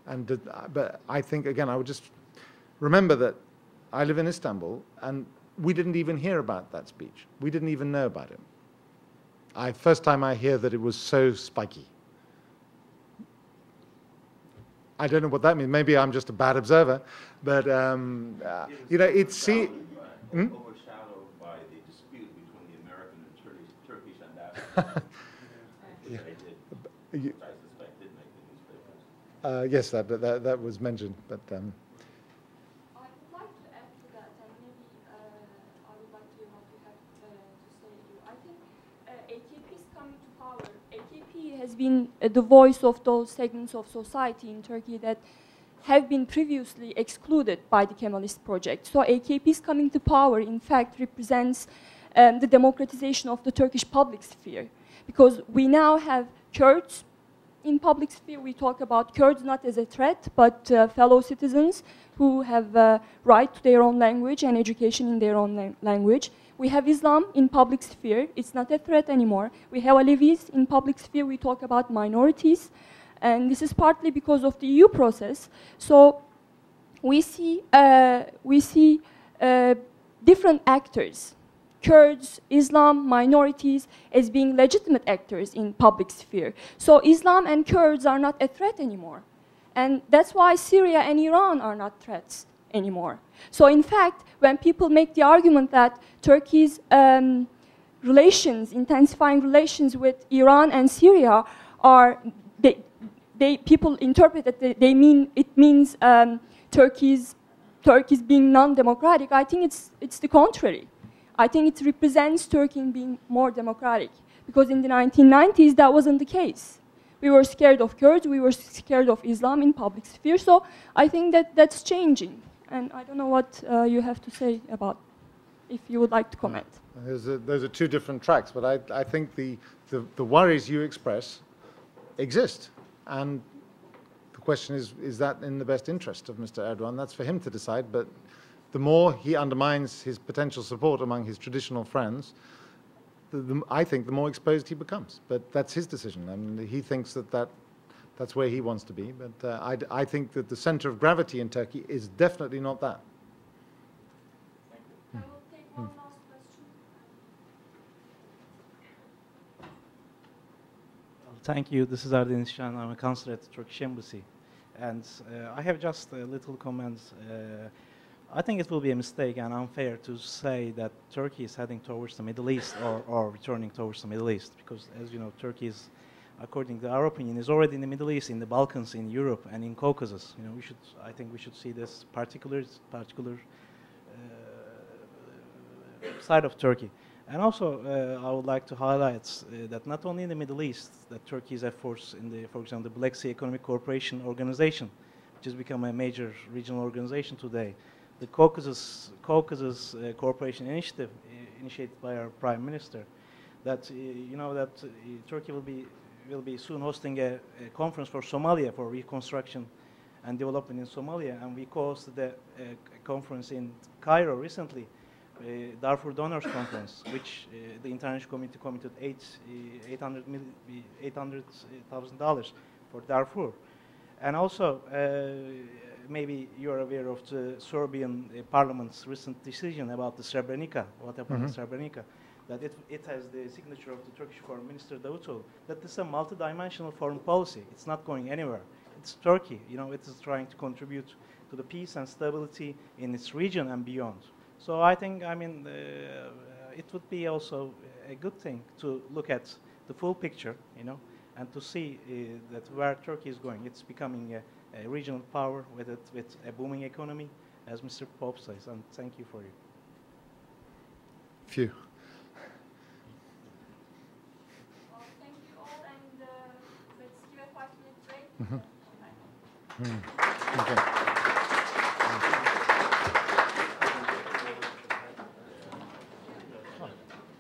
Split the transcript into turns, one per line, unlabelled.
And but I think, again, I would just remember that I live in Istanbul, and we didn't even hear about that speech. We didn't even know about it. First time I hear that it was so spiky. I don't know what that means. Maybe I'm just a bad observer, but you know, it's
overshadowed by the dispute between the American and Turkish ambassadors.
Yeah.
Which I suspect did make the newspapers.
Yes, that was mentioned, but.
I would like to add to that, and maybe I would like to hear what you have to say. I think AKP's coming to power. AKP has been the voice of those segments of society in Turkey that have been previously excluded by the Kemalist project. So AKP's coming to power, in fact, represents the democratization of the Turkish public sphere, because we now have Kurds in public sphere. We talk about Kurds not as a threat, but fellow citizens who have right to their own language and education in their own language. We have Islam in public sphere. It's not a threat anymore. We have Alevis in public sphere. We talk about minorities. And this is partly because of the EU process. So we see different actors, Kurds, Islam, minorities, as being legitimate actors in public sphere. So Islam and Kurds are not a threat anymore. And that's why Syria and Iran are not threats anymore. So in fact, when people make the argument that Turkey's relations, intensifying relations with Iran and Syria are, people interpret that it means Turkey's being non-democratic. I think it's the contrary. I think it represents Turkey being more democratic, because in the 1990s that wasn't the case. We were scared of Kurds, we were scared of Islam in public sphere, so I think that's changing. And I don't know what you have to say about, if you would like to comment.
Those are two different tracks, but I think the worries you express exist. And the question is that in the best interest of Mr. Erdogan? That's for him to decide, but the more he undermines his potential support among his traditional friends, I think the more exposed he becomes. But that's his decision, and he thinks that's where he wants to be. But I think that the center of gravity in Turkey is definitely not that.
Thank you. I will take one last question.
Thank you. This is Ardeniz Şan. I'm a counselor at the Turkish Embassy. And I have just a little comment. I think it will be a mistake and unfair to say that Turkey is heading towards the Middle East or returning towards the Middle East, because, as you know, Turkey is, according to our opinion, is already in the Middle East, in the Balkans, in Europe, and in Caucasus. You know, I think we should see this particular side of Turkey. And also, I would like to highlight that not only in the Middle East, that Turkey's efforts in the, for example, the Black Sea Economic Cooperation Organization, which has become a major regional organization today, the Caucasus Cooperation Initiative, initiated by our Prime Minister, that you know that Turkey will be soon hosting a conference for Somalia, for reconstruction and development in Somalia, and we co-hosted a conference in Cairo recently, Darfur Donors Conference, which the international community committed $800,000 for Darfur. And also, maybe you're aware of the Serbian parliament's recent decision about the Srebrenica, what happened in Srebrenica, that it has the signature of the Turkish Foreign Minister Davutoglu, that this is a multidimensional foreign policy. It's not going anywhere. It's Turkey, you know, it is trying to contribute to the peace and stability in its region and beyond. So I think, I mean, it would be also a good thing to look at the full picture, you know, and to see that where Turkey is going. It's becoming a regional power with a booming economy, as Mr. Pope says. And thank you for you.
Phew.
Well, thank you all, and let's give a 5-minute break.
Okay.